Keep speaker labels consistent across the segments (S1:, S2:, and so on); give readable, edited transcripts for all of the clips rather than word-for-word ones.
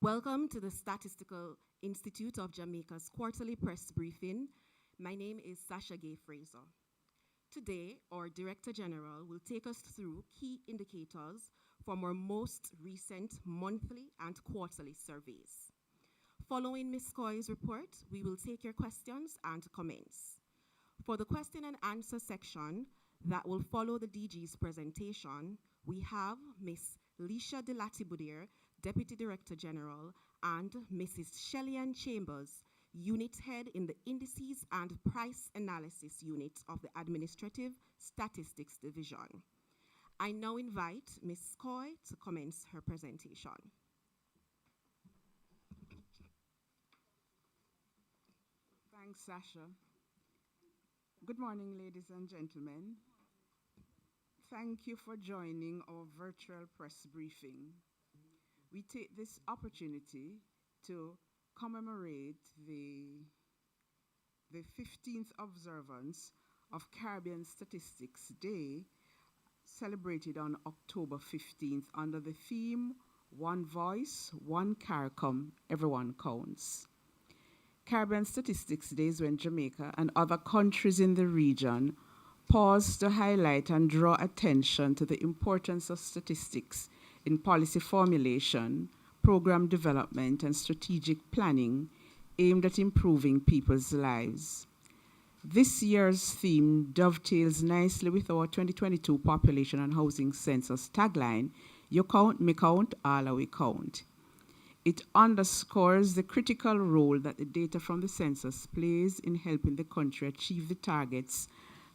S1: Welcome to the Statistical Institute of Jamaica's quarterly press briefing. My name is Sasha Gay Fraser. Today, our Director General will take us through key indicators from our most recent monthly and quarterly surveys. Following Ms. Coy's report, we will take your questions and comments. For the question and answer section that will follow the DG's presentation, we have Ms. Lisha Delati-Budir, Deputy Director General, and Mrs. Shelley-Ann Chambers, Unit Head in the Indices and Price Analysis Unit of the Administrative Statistics Division. I now invite Ms. Coy to commence her presentation.
S2: Thanks, Sasha. Good morning, ladies and gentlemen. Thank you for joining our virtual press briefing. We take this opportunity to commemorate the 15th observance of Caribbean Statistics Day, celebrated on October 15th under the theme, One Voice, One CARICOM, Everyone Counts. Caribbean Statistics Day is when Jamaica and other countries in the region pause to highlight and draw attention to the importance of statistics in policy formulation, program development, and strategic planning aimed at improving people's lives. This year's theme dovetails nicely with our 2022 Population and Housing Census tagline, You count, me count, all we count. It underscores the critical role that the data from the census plays in helping the country achieve the targets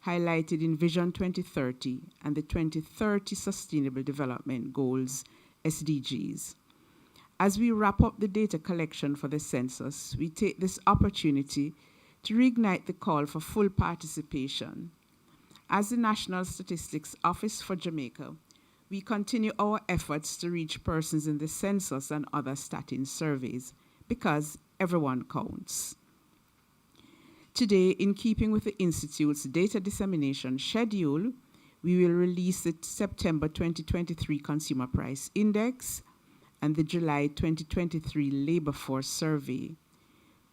S2: highlighted in Vision 2030 and the 2030 Sustainable Development Goals, SDGs. As we wrap up the data collection for the census, we take this opportunity to reignite the call for full participation. As the National Statistics Office for Jamaica, we continue our efforts to reach persons in the census and other STATIN surveys, because everyone counts. Today, in keeping with the Institute's data dissemination schedule, we will release the September 2023 Consumer Price Index and the July 2023 Labor Force Survey.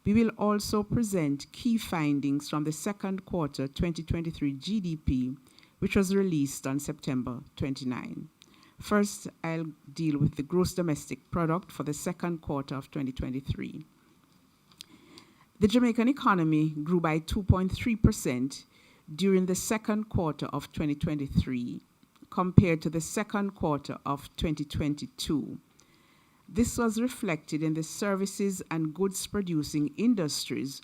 S2: We will also present key findings from the second quarter 2023 GDP, which was released on September 29. First, I'll deal with the gross domestic product for the second quarter of 2023. The Jamaican economy grew by 2.3% during the second quarter of 2023 compared to the second quarter of 2022. This was reflected in the services and goods producing industries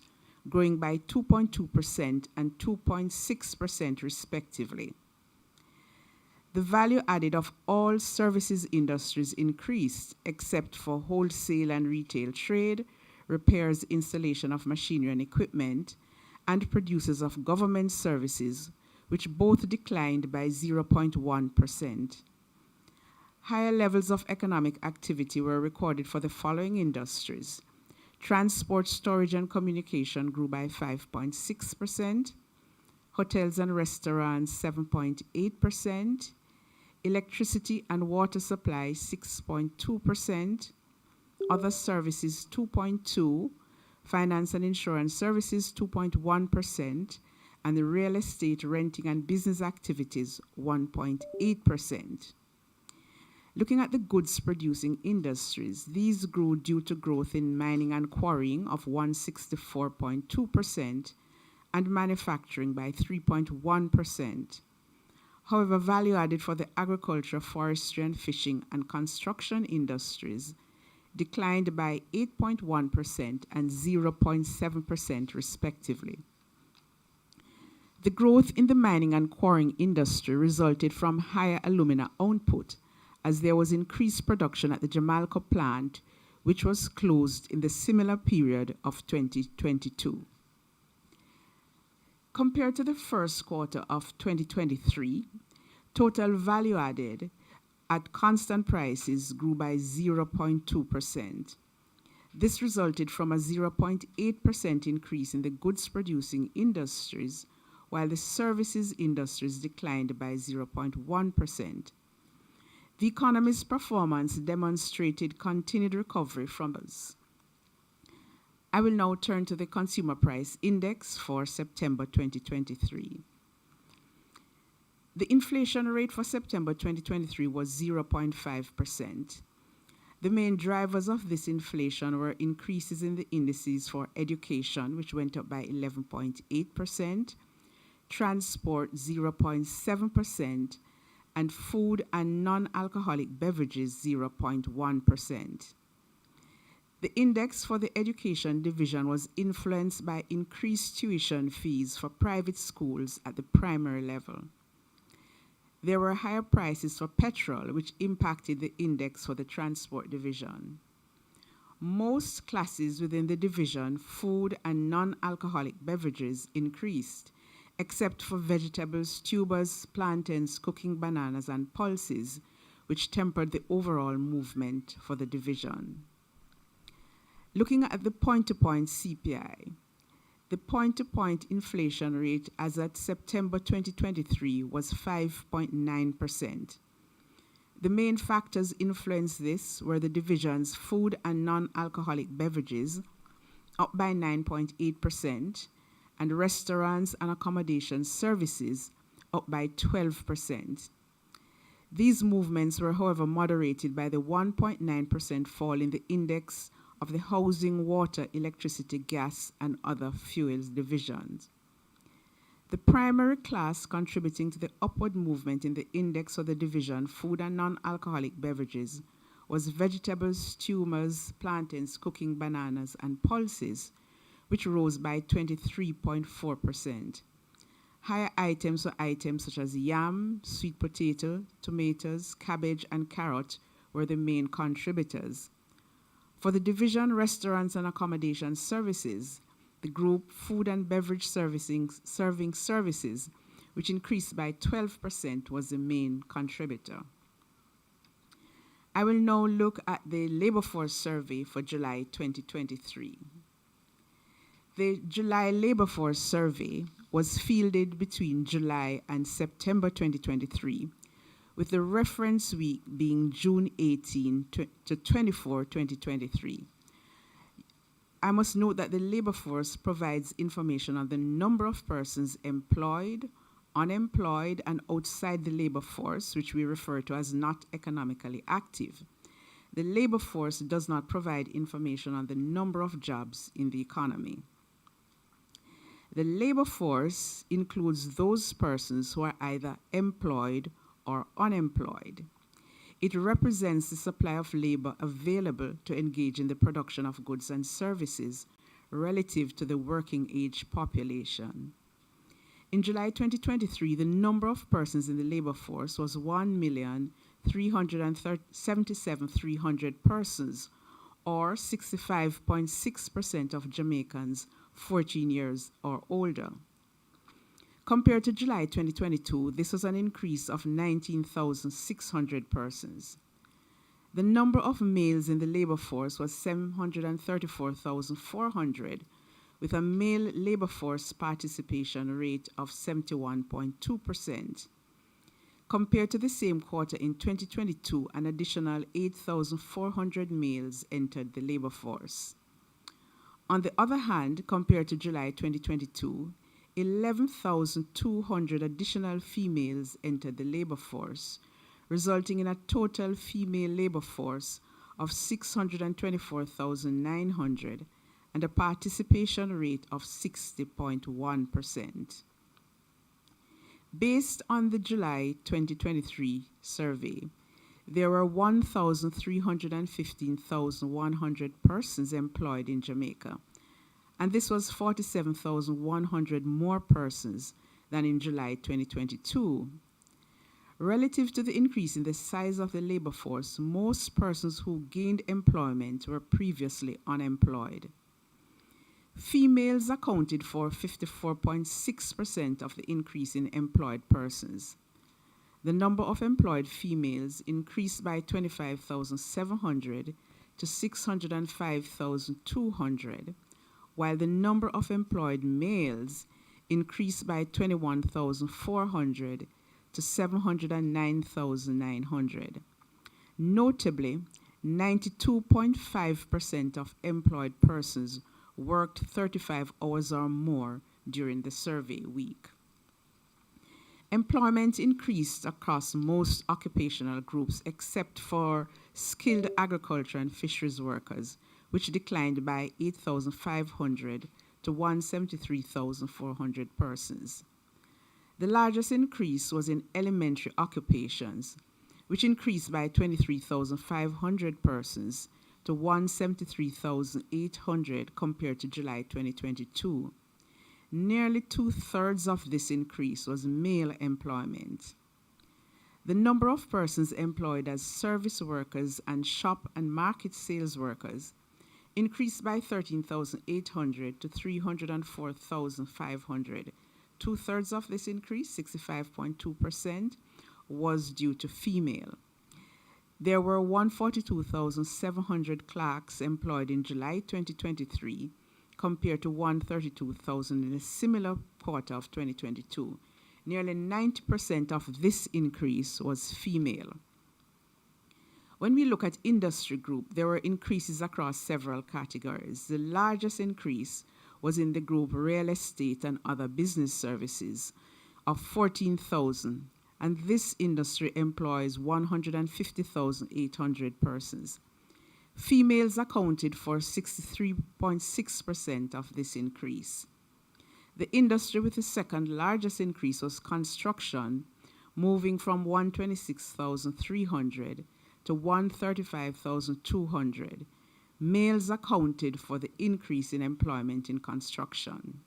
S2: growing by 2.2% and 2.6% respectively. The value added of all services industries increased except for wholesale and retail trade, repairs, installation of machinery and equipment, and producers of government services, which both declined by 0.1%. Higher levels of economic activity were recorded for the following industries. Transport, storage, and communication grew by 5.6%, hotels and restaurants 7.8%, electricity and water supply 6.2%, other services 2.2%, finance and insurance services 2.1%, and the real estate, renting, and business activities 1.8%. Looking at the goods producing industries, these grew due to growth in mining and quarrying of 164.2% and manufacturing by 3.1%. However, value added for the agriculture, forestry, and fishing and construction industries declined by 8.1% and 0.7% respectively. The growth in the mining and quarrying industry resulted from higher alumina output, as there was increased production at the Jamalco plant, which was closed in the similar period of 2022. Compared to the first quarter of 2023, total value added at constant prices grew by 0.2%. This resulted from a 0.8% increase in the goods producing industries, while the services industries declined by 0.1%. The economy's performance demonstrated continued recovery from us. I will now turn to the Consumer Price Index for September 2023. The inflation rate for September 2023 was 0.5%. The main drivers of this inflation were increases in the indices for education, which went up by 11.8%, transport 0.7%, and food and non-alcoholic beverages 0.1%. The index for the education division was influenced by increased tuition fees for private schools at the primary level. There were higher prices for petrol, which impacted the index for the transport division. Most classes within the division, food and non-alcoholic beverages, increased, except for vegetables, tubers, plantains, cooking bananas, and pulses, which tempered the overall movement for the division. Looking at the point-to-point CPI, the point-to-point inflation rate as at September 2023 was 5.9%. The main factors influencing this were the division's food and non-alcoholic beverages, up by 9.8%, and restaurants and accommodation services, up by 12%. These movements were, however, moderated by the 1.9% fall in the index of the housing, water, electricity, gas, and other fuels divisions. The primary class contributing to the upward movement in the index of the division, food and non-alcoholic beverages, was vegetables, tumors, plantains, cooking bananas, and pulses, which rose by 23.4%. Higher items were items such as yam, sweet potato, tomatoes, cabbage, and carrot were the main contributors. For the division restaurants and accommodation services, the group food and beverage serving services, which increased by 12%, was the main contributor. I will now look at the labor force survey for July 2023. The July labor force survey was fielded between July and September 2023, with the reference week being June 18 to 24, 2023. I must note that the labor force provides information on the number of persons employed, unemployed, and outside the labor force, which we refer to as not economically active. The labor force does not provide information on the number of jobs in the economy. The labor force includes those persons who are either employed or unemployed. It represents the supply of labor available to engage in the production of goods and services relative to the working age population. In July 2023, the number of persons in the labor force was 1,377,300 persons, or 65.6% of Jamaicans 14 years or older. Compared to July 2022, this was an increase of 19,600 persons. The number of males in the labor force was 734,400, with a male labor force participation rate of 71.2%. Compared to the same quarter in 2022, an additional 8,400 males entered the labor force. On the other hand, compared to July 2022, 11,200 additional females entered the labor force, resulting in a total female labor force of 624,900 and a participation rate of 60.1%. Based on the July 2023 survey, there were 1,315,100 persons employed in Jamaica, and this was 47,100 more persons than in July 2022. Relative to the increase in the size of the labor force, most persons who gained employment were previously unemployed. Females accounted for 54.6% of the increase in employed persons. The number of employed females increased by 25,700 to 605,200, while the number of employed males increased by 21,400 to 709,900. Notably, 92.5% of employed persons worked 35 hours or more during the survey week. Employment increased across most occupational groups except for skilled agriculture and fisheries workers, which declined by 8,500 to 173,400 persons. The largest increase was in elementary occupations, which increased by 23,500 persons to 173,800 compared to July 2022. Nearly two-thirds of this increase was male employment. The number of persons employed as service workers and shop and market sales workers increased by 13,800 to 304,500. Two-thirds of this increase, 65.2%, was due to female. There were 142,700 clerks employed in July 2023 compared to 132,000 in a similar quarter of 2022. Nearly 90% of this increase was female. When we look at industry group, there were increases across several categories. The largest increase was in the group real estate and other business services of 14,000, and this industry employs 150,800 persons. Females accounted for 63.6% of this increase. The industry with the second largest increase was construction, moving from 126,300 to 135,200. Males accounted for the increase in employment in construction.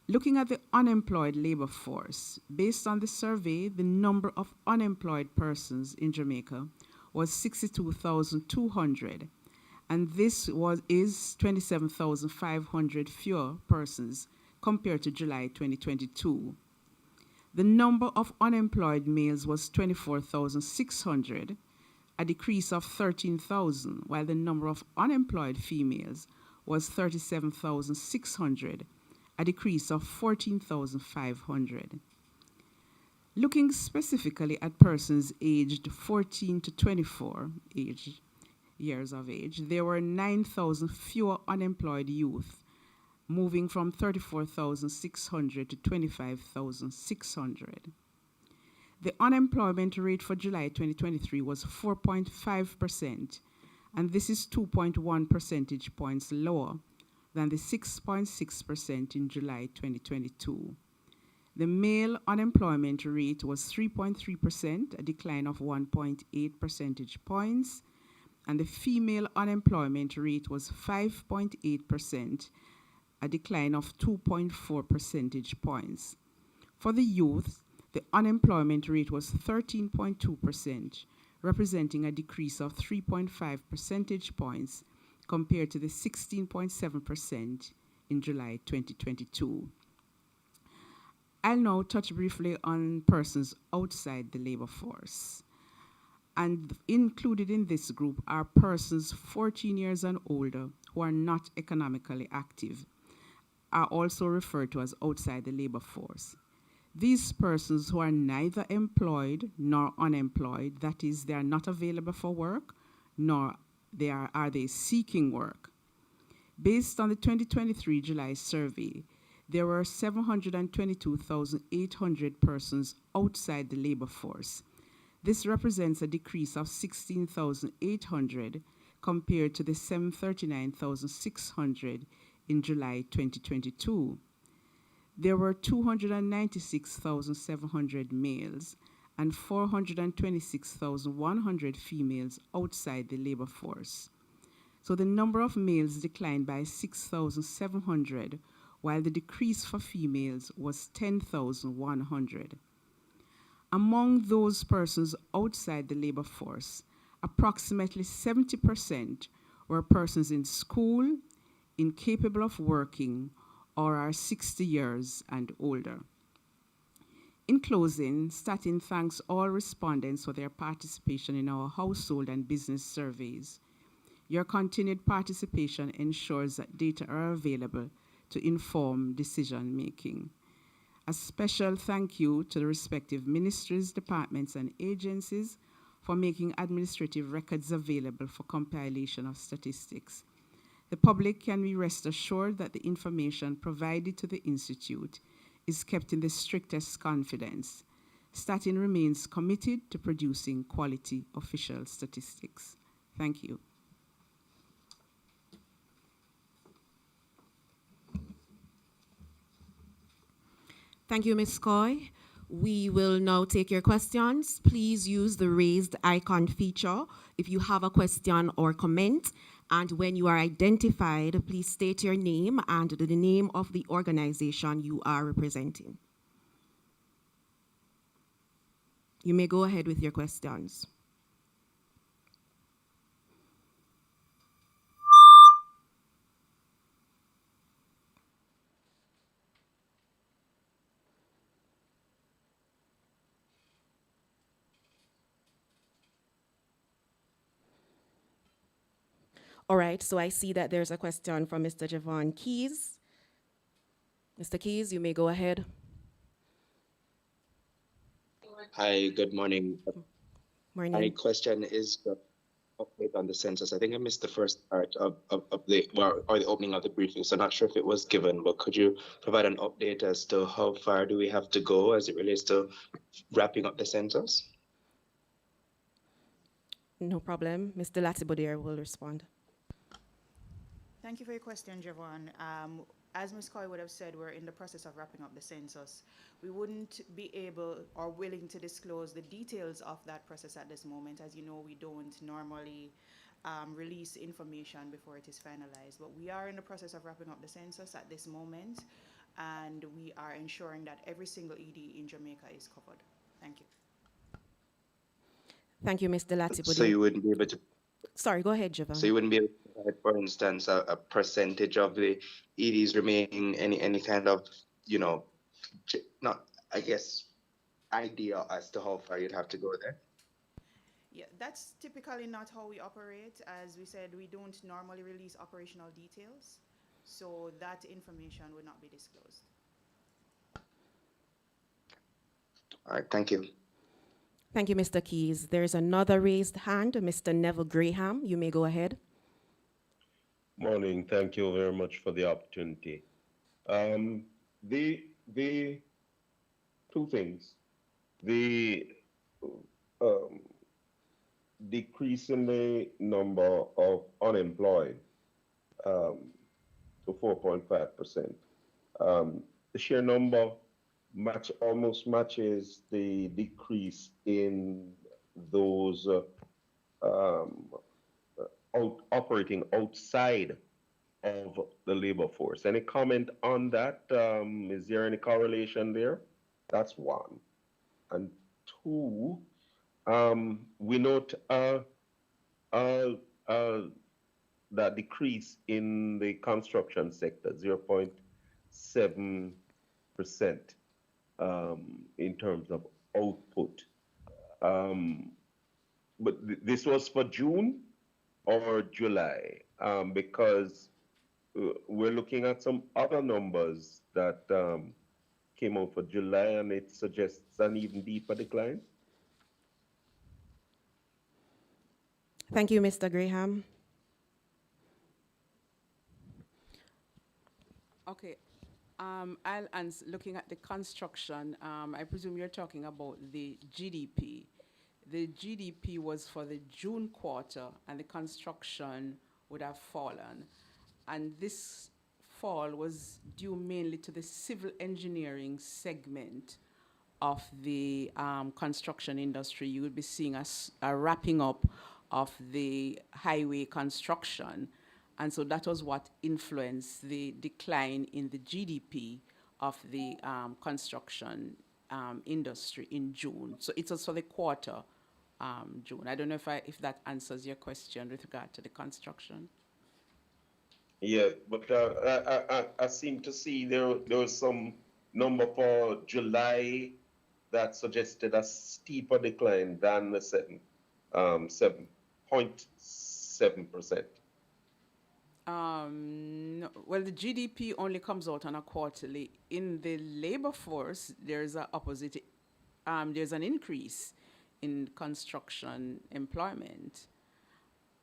S2: Looking at the unemployed labor force, based on the survey, the number of unemployed persons in Jamaica was 62,200, and this is 27,500 fewer persons compared to July 2022. The number of unemployed males was 24,600, a decrease of 13,000, while the number of unemployed females was 37,600, a decrease of 14,500. Looking specifically at persons aged 14 to 24 years of age, there were 9,000 fewer unemployed youth, moving from 34,600 to 25,600. The unemployment rate for July 2023 was 4.5%, and this is 2.1 percentage points lower than the 6.6% in July 2022. The male unemployment rate was 3.3%, a decline of 1.8 percentage points, and the female unemployment rate was 5.8%, a decline of 2.4 percentage points. For the youth, the unemployment rate was 13.2%, representing a decrease of 3.5 percentage points compared to the 16.7% in July 2022. I'll now touch briefly on persons outside the labor force. And included in this group are persons 14 years and older who are not economically active, are also referred to as outside the labor force. These persons who are neither employed nor unemployed, that is, they are not available for work, nor are they seeking work. Based on the 2023 July survey, there were 722,800 persons outside the labor force. This represents a decrease of 16,800 compared to the 739,600 in July 2022. There were 296,700 males and 426,100 females outside the labor force. So the number of males declined by 6,700, while the decrease for females was 10,100. Among those persons outside the labor force, approximately 70% were persons in school, incapable of working, or are 60 years and older. In closing, STATIN thanks all respondents for their participation in our household and business surveys. Your continued participation ensures that data are available to inform decision making. A special thank you to the respective ministries, departments, and agencies for making administrative records available for compilation of statistics. The public can be rest assured that the information provided to the Institute is kept in the strictest confidence. STATIN remains committed to producing quality official statistics. Thank you.
S1: Thank you, Ms. Coy. We will now take your questions. Please use the raised icon feature if you have a question or comment. And when you are identified, please state your name and the name of the organization you are representing. You may go ahead with your questions. All right, so I see that there's a question from Mr. Javon Keys. Mr. Keys, you may go ahead.
S3: Hi, good morning.
S1: Morning.
S3: My question is the update on the census. I think I missed the first part of the, or the opening of the briefing, so not sure if it was given, but could you provide an update as to how far do we have to go as it relates to wrapping up the census?
S1: No problem. Mr. Latibodier will respond.
S4: Thank you for your question, Javon. As Ms. Coy would have said, we're in the process of wrapping up the census. We wouldn't be able or willing to disclose the details of that process at this moment. As you know, we don't normally release information before it is finalized. But we are in the process of wrapping up the census at this moment, and we are ensuring that every single ED in Jamaica is covered. Thank you.
S1: Thank you, Mr. Latibodier.
S3: So you wouldn't be able to.
S1: Sorry, go ahead, Javon.
S3: So you wouldn't be able to provide, for instance, a percentage of the EDs remaining, any kind of, not, I guess, idea as to how far you'd have to go there?
S4: Yeah, that's typically not how we operate. As we said, we don't normally release operational details, so that information would not be disclosed.
S3: All right, thank you.
S1: Thank you, Mr. Keys. There's another raised hand, Mr. Neville Graham. You may go ahead.
S5: Morning. Thank you very much for the opportunity. The two things: the decrease in the number of unemployed to 4.5%. The sheer number almost matches the decrease in those operating outside of the labor force. Any comment on that? Is there any correlation there? That's one. And two, we note that decrease in the construction sector, 0.7%. In terms of output. But this was for June or July, because we're looking at some other numbers that came out for July, and it suggests an even deeper decline.
S1: Thank you, Mr. Graham.
S2: Okay. I'll answer, looking at the construction, I presume you're talking about the GDP. The GDP was for the June quarter, and the construction would have fallen. And this fall was due mainly to the civil engineering segment of the construction industry. You would be seeing a wrapping up of the highway construction. And so that was what influenced the decline in the GDP of the construction industry in June. So it was for the quarter, June. I don't know if that answers your question with regard to the construction.
S5: Yeah, but I seem to see there was some number for July that suggested a steeper decline than the 7.7%.
S2: No, well, the GDP only comes out on a quarterly. In the labor force, there's an opposite. There's an increase in construction employment,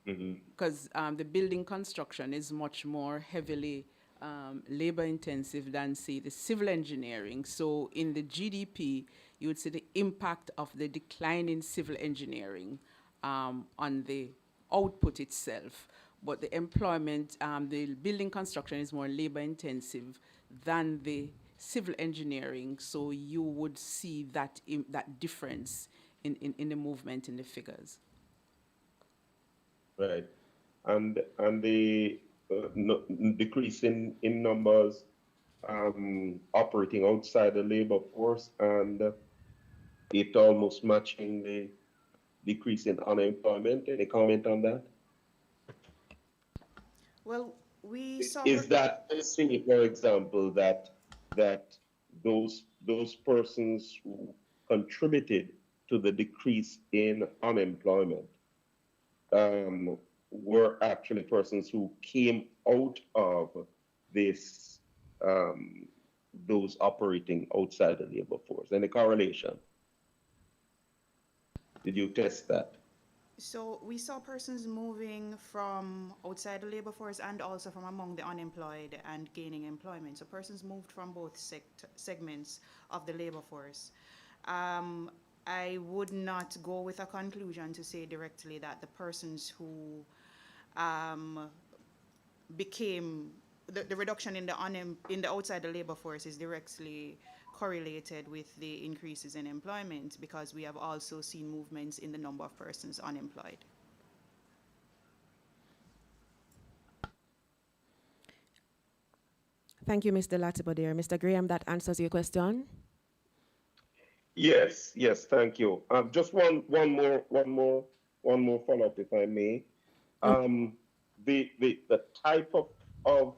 S5: Mhm.
S2: because the building construction is much more heavily labor intensive than, say, the civil engineering. So in the GDP, you would see the impact of the decline in civil engineering on the output itself. But the employment, the building construction is more labor intensive than the civil engineering. So you would see that, that difference in the movement in the figures.
S5: Right. And the decrease in numbers operating outside the labor force, and it almost matching the decrease in unemployment. Any comment on that?
S4: Well, we saw.
S5: Is that, say, for example, that those persons who contributed to the decrease in unemployment were actually persons who came out of this those operating outside the labor force? Any correlation? Did you test that?
S4: So we saw persons moving from outside the labor force and also from among the unemployed and gaining employment. So persons moved from both segments of the labor force. I would not go with a conclusion to say directly that the persons who became the reduction in the outside the labor force is directly correlated with the increases in employment, because we have also seen movements in the number of persons unemployed.
S1: Thank you, Mr. Latibodir. Mr. Graham, that answers your question.
S5: Yes, thank you. Just one more follow-up, if I may. The type of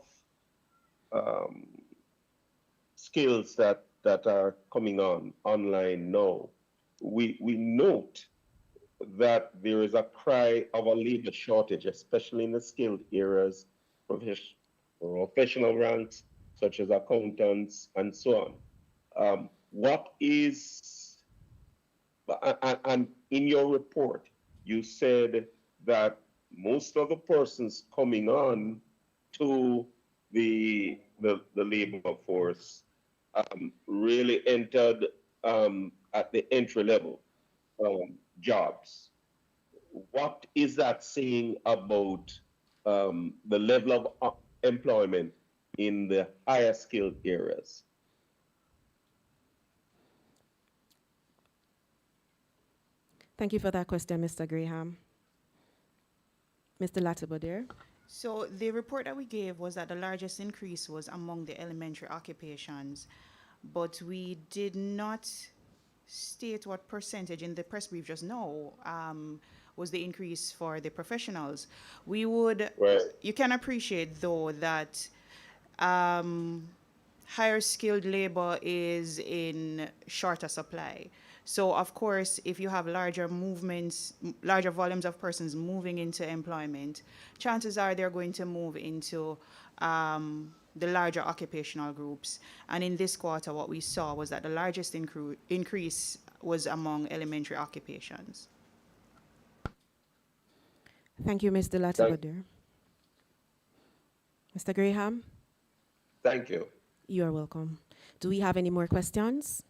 S5: skills that are coming online now, we note that there is a cry of a labor shortage, especially in the skilled areas, professional ranks such as accountants and so on. What is, and in your report, you said that most of the persons coming on to the labor force really entered at the entry level jobs. What is that saying about the level of employment in the higher skilled areas?
S1: Thank you for that question, Mr. Graham. Mr. Latibodir.
S4: So the report that we gave was that the largest increase was among the elementary occupations, but we did not state what percentage in the press brief just now was the increase for the professionals. We would,
S5: Right.
S4: You can appreciate though that higher skilled labor is in shorter supply. So of course, if you have larger movements, larger volumes of persons moving into employment, chances are they're going to move into the larger occupational groups. And in this quarter, what we saw was that the largest increase was among elementary occupations.
S1: Thank you, Mr. Latibodir. Mr. Graham?
S5: Thank you.
S1: You are welcome. Do we have any more questions?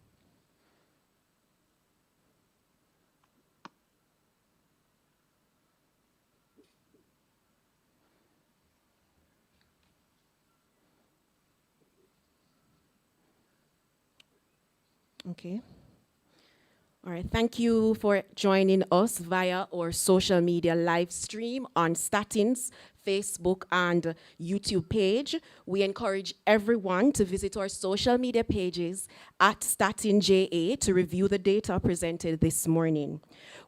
S1: Okay. All right, thank you for joining us via our social media live stream on STATIN's Facebook and YouTube page. We encourage everyone to visit our social media pages at STATINJA to review the data presented this morning.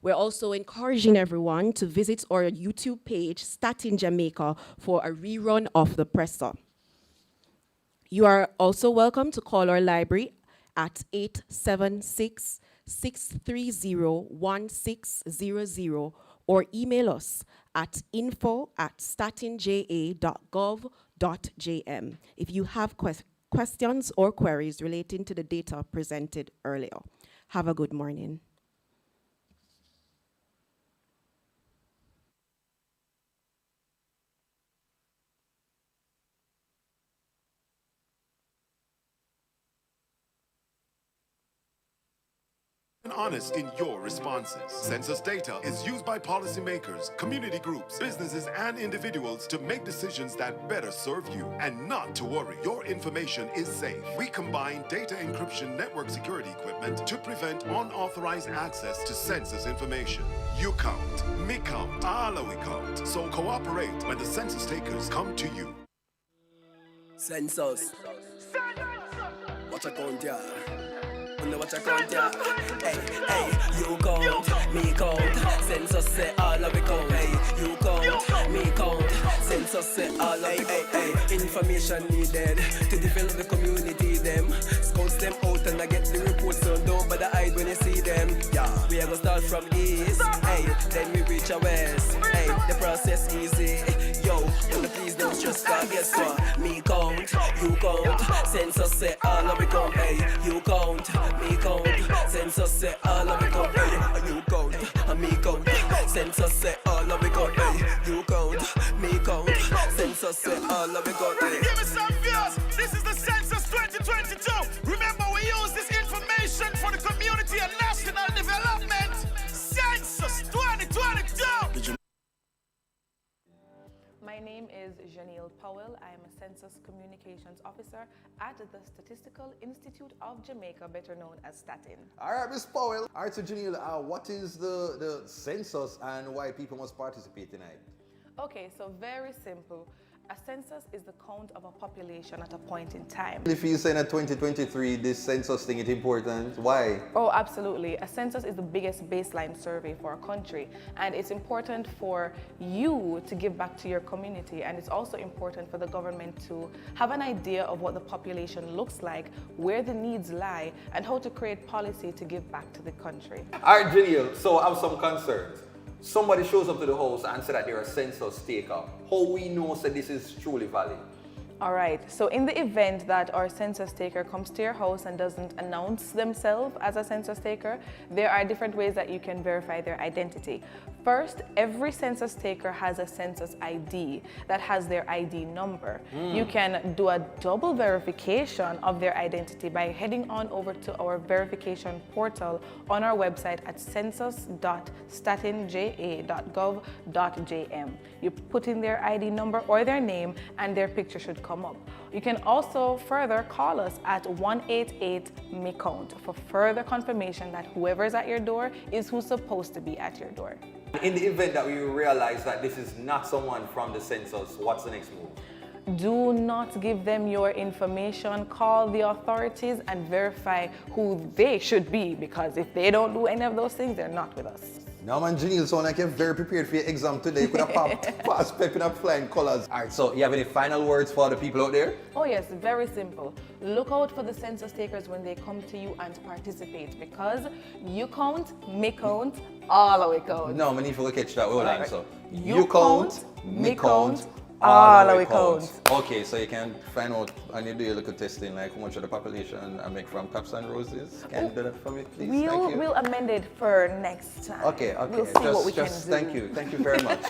S1: We're also encouraging everyone to visit our YouTube page, STATIN Jamaica, for a rerun of the presser. You are also welcome to call our library at 876-630-1600 or email us at info@statinja.gov.jm if you have questions or queries relating to the data presented earlier. Have a good morning.
S6: and honest in your responses. Census data is used by policymakers, community groups, businesses, and individuals to make decisions that better serve you. And not to worry, your information is safe. We combine data encryption network security equipment to prevent unauthorized access to census information. You count, me count, all of we count. So cooperate when the census takers come to you.
S7: Census. Watch a count, yeah. Watch a count, yeah. Hey, hey, you count, me count. Census say all of we count. Hey, you count, me count. Census say all of we count. Hey, information needed to develop the community. Them scouts them out and I get the reports. So don't bother hide when you see them. Yeah, we are gonna start from east. Hey, then we reach a west. Hey, the process easy. Yo, please don't stress. Guess what? Me count, you count. Census say all of we count. Hey, you count, me count. Census say all of we count. Hey, you count, me count. Census say all of we count. Hey, you count, me count. Census say all of we count. Hey.
S8: Give me some views. This is the Census 2022. Remember, we use this information for the community and national development. Census 2022.
S9: My name is Janelle Powell. I am a Census Communications Officer at the Statistical Institute of Jamaica, better known as STATIN.
S10: All right, Ms. Powell. All right, so Janelle, what is the census and why people must participate tonight?
S9: Okay, so very simple. A census is the count of a population at a point in time.
S10: If you say in 2023, this census thing is important, why?
S9: Oh, absolutely. A census is the biggest baseline survey for a country, and it's important for you to give back to your community, and it's also important for the government to have an idea of what the population looks like, where the needs lie, and how to create policy to give back to the country.
S10: All right, Janelle, so I have some concerns. Somebody shows up to the house and say that they're a census taker. How we know that this is truly valid?
S9: All right, so in the event that our census taker comes to your house and doesn't announce themselves as a census taker, there are different ways that you can verify their identity. First, every census taker has a census ID that has their ID number. You can do a double verification of their identity by heading on over to our verification portal on our website at census.statinja.gov.jm. You put in their ID number or their name and their picture should come up. You can also further call us at 188-ME-COUNT for further confirmation that whoever is at your door is who's supposed to be at your door.
S10: In the event that we realize that this is not someone from the census, what's the next move?
S9: Do not give them your information. Call the authorities and verify who they should be, because if they don't do any of those things, they're not with us.
S10: Now, man, Janelle, sound like you're very prepared for your exam today. You could have passed pepping up flying colors. All right, so you have any final words for the people out there?
S9: Oh yes, very simple. Look out for the census takers when they come to you and participate, because you count, me count, all of we count.
S10: No, I need to catch that. Hold on,
S9: Right.
S10: so
S9: You count, me count,
S10: all
S9: all
S10: of
S9: of
S10: we
S9: we count.
S10: Okay, so you can find out and you do your little testing, like how much of the population I make from caps and roses. Can you do that for me, please? Thank you.
S9: We'll amend it for next time.
S10: Okay.
S9: We'll see what we
S10: just
S9: can do.
S10: Thank you very much.